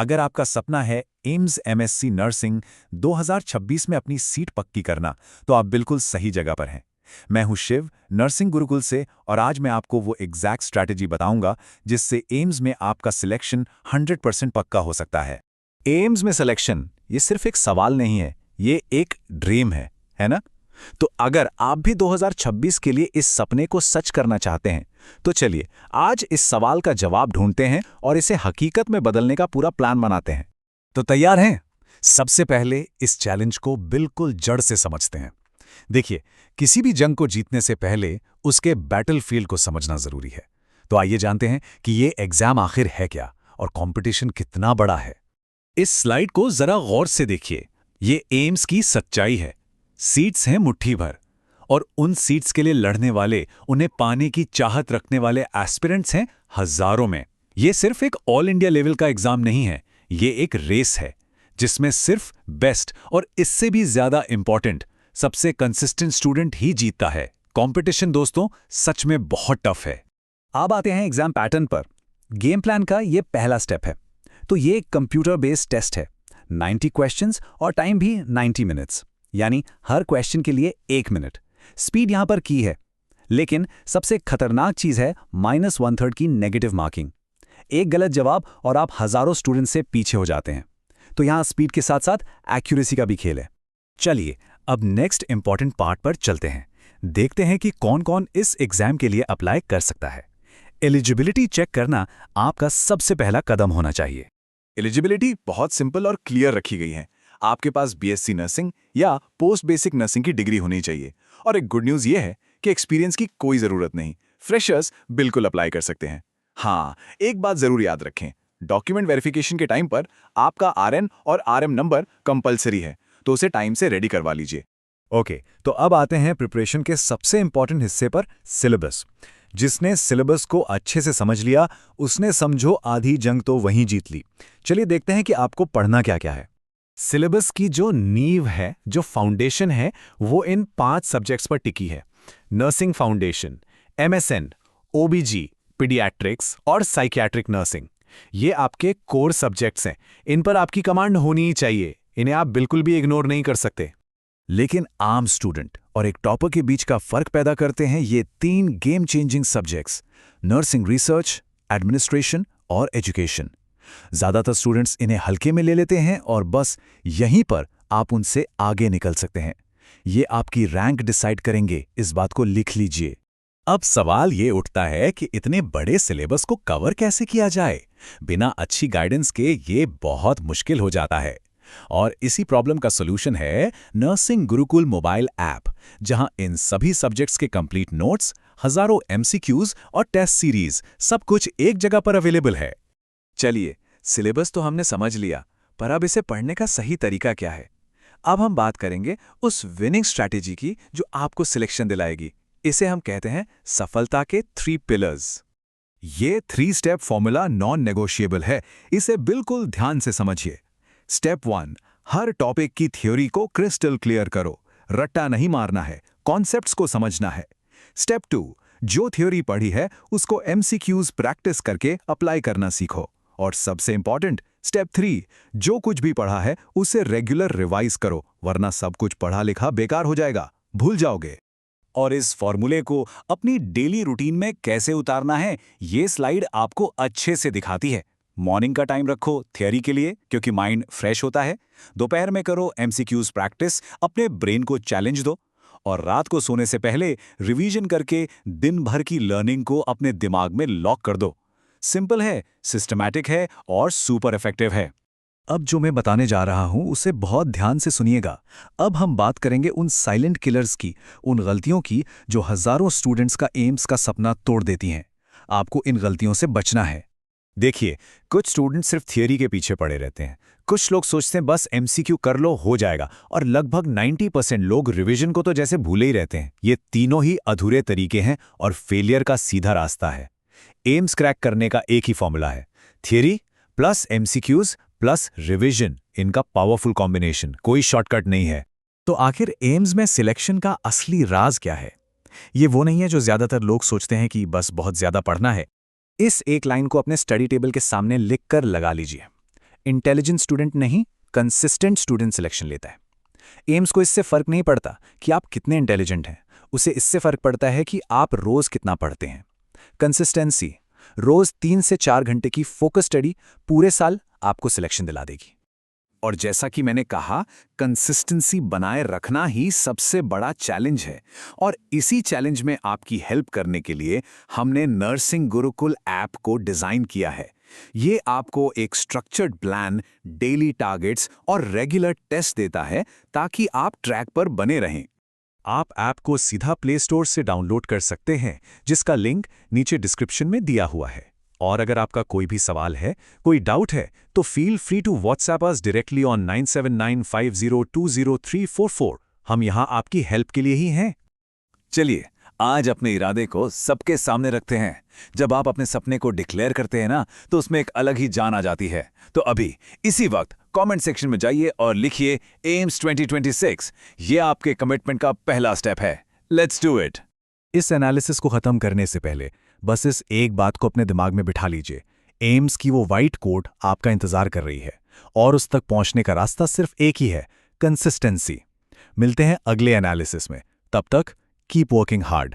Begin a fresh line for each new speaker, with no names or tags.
अगर आपका सपना है एम्स एमएससी नर्सिंग 2026 में अपनी सीट पक्की करना, तो आप बिल्कुल सही जगह पर हैं। मैं हूं शिव, नर्सिंग गुरुकुल से, और आज मैं आपको वो एग्जैक्ट स्ट्रैटेजी बताऊंगा जिससे एम्स में आपका सिलेक्शन 100% पक्का हो सकता है। एम्स में सिलेक्शन ये सिर्फ एक सवाल नहीं है, ये एक ड्रीम है ना? तो अगर आप भी 2026 के लिए इस सपने को सच करना चाहते हैं, तो चलिए आज इस सवाल का जवाब ढूंढते हैं और इसे हकीकत में बदलने का पूरा प्लान बनाते हैं। तो तैयार हैं? सबसे पहले इस चैलेंज को बिल्कुल जड़ से समझते हैं। देखिए, किसी भी जंग को जीतने से पहले उसके बैटलफील्ड को समझना जरूरी है। तो आइए जानते हैं कि ये एग्जाम आखिर है क्या और कंपटीशन कितना बड़ा है। इस स्लाइड को जरा गौर से देखिए। ये एम्स की सच्चाई है। सीट्स हैं मुट्ठी भर, और उन सीट्स के लिए लड़ने वाले, उन्हें पाने की चाहत रखने वाले एस्पिरेंट्स हैं हजारों में। ये सिर्फ एक ऑल इंडिया लेवल का एग्जाम नहीं है, ये एक रेस है जिसमें सिर्फ बेस्ट और इससे भी ज्यादा इंपॉर्टेंट सबसे कंसिस्टेंट स्टूडेंट ही जीतता है। कंपटीशन दोस्तों सच में बहुत टफ है। अब आते हैं एग्जाम पैटर्न पर। गेम प्लान का ये पहला स्टेप है। तो ये एक कंप्यूटर बेस्ड टेस्ट है। 90 क्वेश्चंस और टाइम भी 90 मिनट्स, यानी हर क्वेश्चन के लिए 1 मिनट। स्पीड यहां पर की है, लेकिन सबसे खतरनाक चीज है -1/3 की नेगेटिव मार्किंग। एक गलत जवाब और आप हजारों स्टूडेंट से पीछे हो जाते हैं। तो यहां स्पीड के साथ साथ एक्यूरेसी का भी खेल है। चलिए अब नेक्स्ट इंपॉर्टेंट पार्ट पर चलते हैं। देखते हैं कि कौन कौन इस एग्जाम के लिए अप्लाई कर सकता है। एलिजिबिलिटी चेक करना आपका सबसे पहला कदम होना चाहिए।
एलिजिबिलिटी बहुत सिंपल और क्लियर रखी गई है। आपके पास बीएससी नर्सिंग या पोस्ट बेसिक नर्सिंग की डिग्री होनी चाहिए। और एक गुड न्यूज़ ये है कि एक्सपीरियंस की कोई ज़रूरत नहीं। फ्रेशर्स बिल्कुल अप्लाई कर सकते हैं। हाँ, एक बात ज़रूर याद रखें, डॉक्यूमेंट वेरिफिकेशन के टाइम पर आपका आरएन और आरएम नंबर कंपलसरी है, तो उसे टाइम से रेडी करवा लीजिए।
ओके, तो अब आते हैं प्रिपरेशन के सबसे इंपॉर्टेंट हिस्से पर, सिलेबस। जिसने सिलेबस को अच्छे से समझ लिया, उसने समझो आधी जंग तो वहीं जीत ली। चलिए देखते हैं कि आपको पढ़ना क्या क्या है। सिलेबस की जो नींव है, जो फाउंडेशन है, वो इन 5 सब्जेक्ट्स पर टिकी है। नर्सिंग फाउंडेशन, एमएसएन, ओबीजी, पीडियाट्रिक्स और साइकियाट्रिक नर्सिंग। ये आपके कोर सब्जेक्ट्स हैं। इन पर आपकी कमांड होनी ही चाहिए, इन्हें आप बिल्कुल भी इग्नोर नहीं कर सकते। लेकिन आम स्टूडेंट और एक टॉपर के बीच का फर्क पैदा करते हैं ये 3 game changing subjects: nursing research, administration और एजुकेशन। ज्यादातर स्टूडेंट्स इन्हें हल्के में ले लेते हैं और बस यहीं पर आप उनसे आगे निकल सकते हैं। ये आपकी रैंक डिसाइड करेंगे, इस बात को लिख लीजिए। अब सवाल ये उठता है कि इतने बड़े सिलेबस को कवर कैसे किया जाए। बिना अच्छी गाइडेंस के ये बहुत मुश्किल हो जाता है। और इसी प्रॉब्लम का सॉल्यूशन है नर्सिंग गुरुकुल मोबाइल ऐप, जहां इन सभी सब्जेक्ट्स के कंप्लीट नोट्स, हजारों एमसीक्यूज और टेस्ट सीरीज, सब कुछ एक जगह पर अवेलेबल है।
चलिए, सिलेबस तो हमने समझ लिया, पर अब इसे पढ़ने का सही तरीका क्या है? अब हम बात करेंगे उस विनिंग स्ट्रैटेजी की जो आपको सिलेक्शन दिलाएगी। इसे हम कहते हैं सफलता के 3 पिलर्स।
ये 3 स्टेप फॉर्मूला नॉन नेगोशिएबल है, इसे बिल्कुल ध्यान से समझिए। स्टेप 1, हर टॉपिक की थ्योरी को क्रिस्टल क्लियर करो। रट्टा नहीं मारना है, कॉन्सेप्ट्स को समझना है। स्टेप 2, जो थ्योरी पढ़ी है उसको एमसीक्यूज प्रैक्टिस करके अप्लाई करना सीखो। और सबसे इंपॉर्टेंट स्टेप 3, जो कुछ भी पढ़ा है उसे रेगुलर रिवाइज करो, वरना सब कुछ पढ़ा लिखा बेकार हो जाएगा, भूल जाओगे। और इस फॉर्मूले को अपनी डेली रूटीन में कैसे उतारना है, ये स्लाइड आपको अच्छे से दिखाती है। मॉर्निंग का टाइम रखो थियरी के लिए, क्योंकि माइंड फ्रेश होता है। दोपहर में करो एमसीक्यूज प्रैक्टिस, अपने ब्रेन को चैलेंज दो। और रात को सोने से पहले रिवीजन करके दिन भर की लर्निंग को अपने दिमाग में लॉक कर दो। सिंपल है, सिस्टमैटिक है और सुपर इफेक्टिव है। अब जो मैं बताने जा रहा हूं उसे बहुत ध्यान से सुनिएगा। अब हम बात करेंगे उन साइलेंट किलर्स की, उन गलतियों की जो हजारों स्टूडेंट्स का एम्स का सपना तोड़ देती हैं। आपको इन गलतियों से बचना है। देखिए, कुछ स्टूडेंट सिर्फ थियरी के पीछे पड़े रहते हैं। कुछ लोग सोचते हैं बस एमसीक्यू कर लो हो जाएगा, और लगभग 90% लोग रिवीजन को तो जैसे भूले ही रहते हैं। ये तीनों ही अधूरे तरीके हैं और फेलियर का सीधा रास्ता है। एम्स क्रैक करने का एक ही फॉर्मूला है, theory plus MCQs plus revision. इनका पावरफुल कॉम्बिनेशन, कोई शॉर्टकट नहीं है। तो आखिर एम्स में सिलेक्शन का असली राज क्या है? ये वो नहीं है जो ज्यादातर लोग सोचते हैं कि बस बहुत ज्यादा पढ़ना है। इस एक लाइन को अपने स्टडी टेबल के सामने लिखकर लगा लीजिए।
इंटेलिजेंट स्टूडेंट नहीं, कंसिस्टेंट स्टूडेंट सिलेक्शन लेता है। एम्स को इससे फर्क नहीं पड़ता कि आप कितने इंटेलिजेंट हैं, उसे इससे फर्क पड़ता है कि आप रोज कितना पढ़ते हैं। कंसिस्टेंसी, रोज 3 से 4 घंटे की फोकस स्टडी पूरे साल आपको सिलेक्शन दिला देगी। और जैसा कि मैंने कहा, कंसिस्टेंसी बनाए रखना ही सबसे बड़ा चैलेंज है। और इसी चैलेंज में आपकी हेल्प करने के लिए हमने नर्सिंग गुरुकुल ऐप को डिजाइन किया है। ये आपको एक स्ट्रक्चर्ड प्लान, डेली टारगेट्स और रेगुलर टेस्ट देता है ताकि आप ट्रैक पर बने रहें।
आप ऐप को सीधा प्ले स्टोर से डाउनलोड कर सकते हैं, जिसका लिंक नीचे डिस्क्रिप्शन में दिया हुआ है। और अगर आपका कोई भी सवाल है, कोई डाउट है, तो feel free to WhatsApp us directly on 9795020344। हम यहाँ आपकी हेल्प के लिए ही हैं।
चलिए, आज अपने इरादे को सबके सामने रखते हैं। जब आप अपने सपने को डिक्लेयर करते हैं ना, तो उसमें एक अलग ही जान आ जाती है। तो अभी इसी वक्त कमेंट सेक्शन में जाइए और लिखिए एम्स 2026। ये आपके कमिटमेंट का पहला स्टेप है। Let's do it. इस एनालिसिस को खत्म करने से पहले बस इस एक बात को अपने दिमाग में बिठा लीजिए। एम्स की वो व्हाइट कोट आपका इंतजार कर रही है, और उस तक पहुंचने का रास्ता सिर्फ एक ही है, कंसिस्टेंसी। मिलते हैं अगले एनालिसिस में। तब तक कीप वर्किंग हार्ड।